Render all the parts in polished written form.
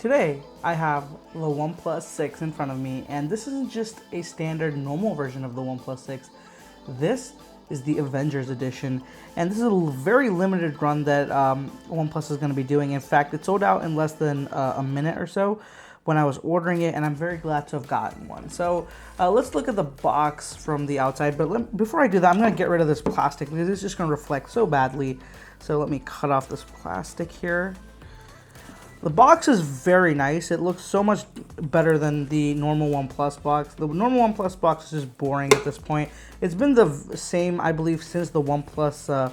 Today, I have the OnePlus 6 in front of me, and this isn't just a standard normal version of the OnePlus 6. This is the Avengers Edition, and this is a very limited run that OnePlus is going to be doing. In fact, it sold out in less than a minute or so when I was ordering it, and I'm very glad to have gotten one. So let's look at the box from the outside, but before I do that, I'm going to get rid of this plastic because it's just going to reflect so badly. So let me cut off this plastic here. The box is very nice. It looks so much better than the normal OnePlus box. The normal OnePlus box is just boring at this point. It's been the same, I believe, since the OnePlus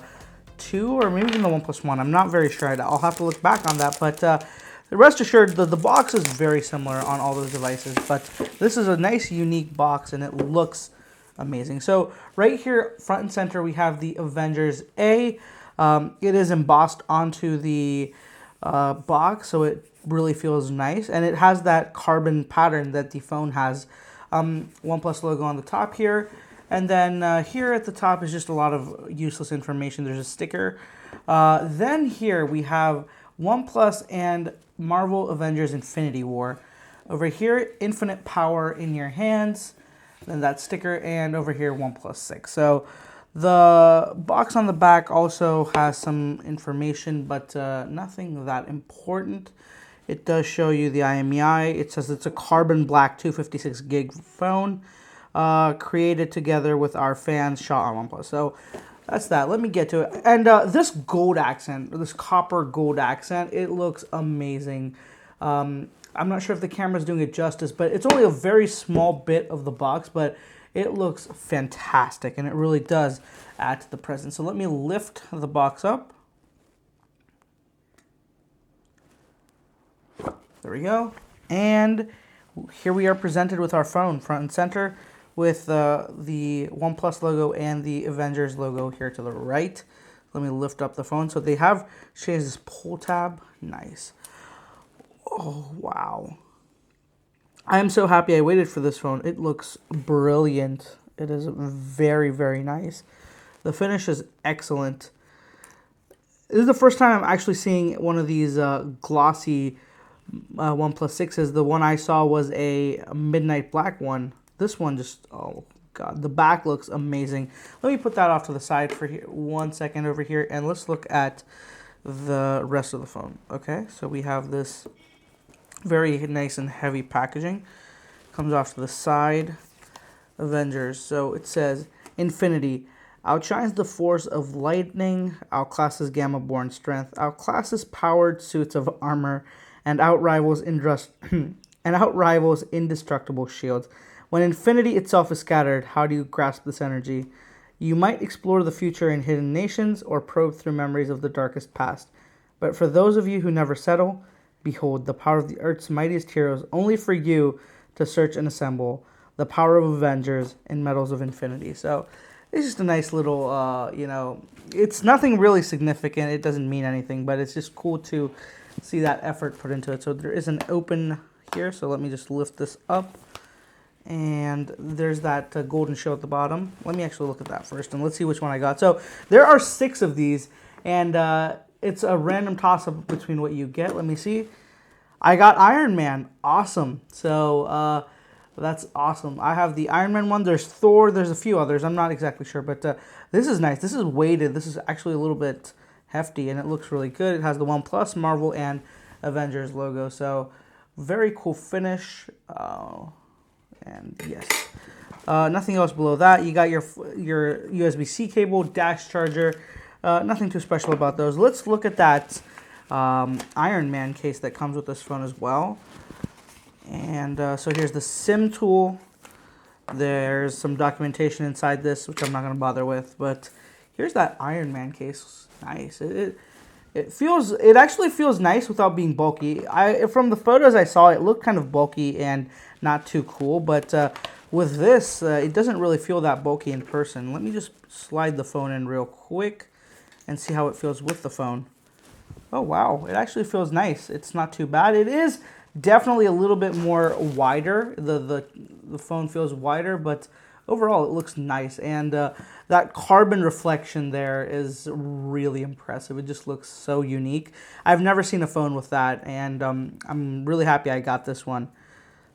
2 or maybe even the OnePlus 1. I'm not very sure. I'll have to look back on that. But rest assured, the box is very similar on all those devices. But this is a nice, unique box, and it looks amazing. So right here, front and center, we have the Avengers A. It is embossed onto the box, so it really feels nice, and it has that carbon pattern that the phone has. OnePlus logo on the top here, and then here at the top is just a lot of useless information. There's a sticker. Then here we have OnePlus and Marvel Avengers Infinity War. Over here, infinite power in your hands, then that sticker, and over here OnePlus 6. So the box on the back also has some information, but nothing that important. It does show you the IMEI. It says it's a Karbon Black 256 gig phone created together with our fans shot on OnePlus. So that's that. Let me get to it. And this gold accent, this copper gold accent, it looks amazing. I'm not sure if the camera's doing it justice, but it's only a very small bit of the box, but it looks fantastic, and it really does add to the presence. So let me lift the box up. There we go. And here we are presented with our phone, front and center, with the OnePlus logo and the Avengers logo here to the right. Let me lift up the phone. So they have changed this pull tab. Nice. Oh, wow. I am so happy I waited for this phone. It looks brilliant. It is very, very nice. The finish is excellent. This is the first time I'm actually seeing one of these glossy OnePlus 6s. The one I saw was a midnight black one. This one just, oh God, the back looks amazing. Let me put that off to the side for here, 1 second over here, and let's look at the rest of the phone. Okay, so we have this very nice and heavy packaging. Comes off to the side. Avengers. So it says, Infinity outshines the force of lightning, outclasses Gamma-born strength, outclasses powered suits of armor, and outrivals indestructible shields. When infinity itself is scattered, how do you grasp this energy? You might explore the future in hidden nations or probe through memories of the darkest past. But for those of you who never settle, behold, the power of the Earth's mightiest heroes, only for you to search and assemble. The power of Avengers and Metals of Infinity. So it's just a nice little, it's nothing really significant. It doesn't mean anything, but it's just cool to see that effort put into it. So there is an open here. So let me just lift this up. And there's that golden shell at the bottom. Let me actually look at that first, and let's see which one I got. So there are 6 of these, and it's a random toss-up between what you get. Let me see. I got Iron Man. Awesome. So that's awesome. I have the Iron Man one. There's Thor. There's a few others. I'm not exactly sure, but this is nice. This is weighted. This is actually a little bit hefty, and it looks really good. It has the OnePlus, Marvel, and Avengers logo. So very cool finish. And yes. Nothing else below that. You got your USB-C cable, dash charger. Nothing too special about those. Let's look at that Iron Man case that comes with this phone as well. And so here's the SIM tool. There's some documentation inside this, which I'm not going to bother with. But here's that Iron Man case. Nice. It actually feels nice without being bulky. From the photos I saw, it looked kind of bulky and not too cool. But with this, it doesn't really feel that bulky in person. Let me just slide the phone in real quick and see how it feels with the phone. Oh, wow. It actually feels nice. It's not too bad. It is definitely a little bit more wider. The phone feels wider, but overall it looks nice, and that carbon reflection there is really impressive. It just looks so unique. I've never seen a phone with that, and I'm really happy I got this one.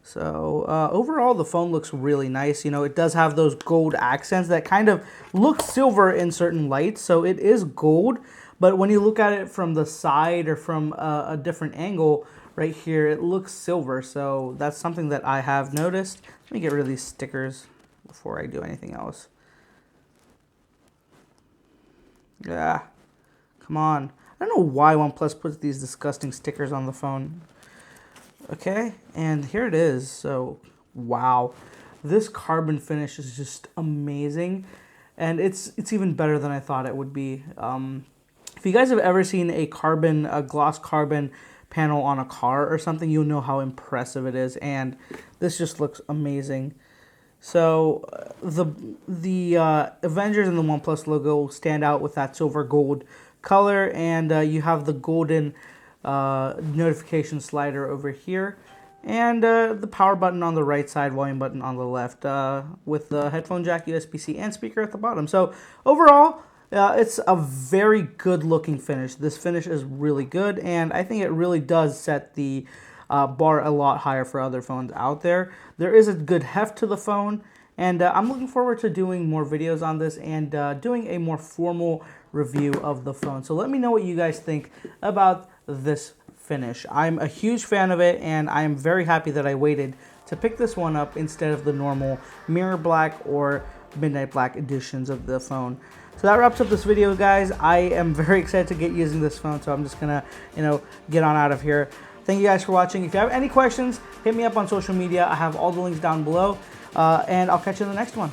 So overall, the phone looks really nice. You know, it does have those gold accents that kind of look silver in certain lights. So it is gold, but when you look at it from the side or from a different angle right here, it looks silver. So that's something that I have noticed. Let me get rid of these stickers before I do anything else. Yeah, come on. I don't know why OnePlus puts these disgusting stickers on the phone. Okay, and here it is. So, wow. This carbon finish is just amazing. And it's even better than I thought it would be. If you guys have ever seen a gloss carbon panel on a car or something, you'll know how impressive it is. And this just looks amazing. So, the Avengers and the OnePlus logo stand out with that silver gold color. And you have the golden notification slider over here, and the power button on the right side, volume button on the left, with the headphone jack, USB-C, and speaker at the bottom. So overall, it's a very good looking finish. This finish is really good, and I think it really does set the bar a lot higher for other phones out there. There is a good heft to the phone, and I'm looking forward to doing more videos on this and doing a more formal review of the phone. So let me know what you guys think about this finish. I'm a huge fan of it, and I am very happy that I waited to pick this one up instead of the normal mirror black or midnight black editions of the phone. So that wraps up this video, guys. I am very excited to get using this phone, so I'm just gonna, get on out of here. Thank you guys for watching. If you have any questions, hit me up on social media. I have all the links down below, and I'll catch you in the next one.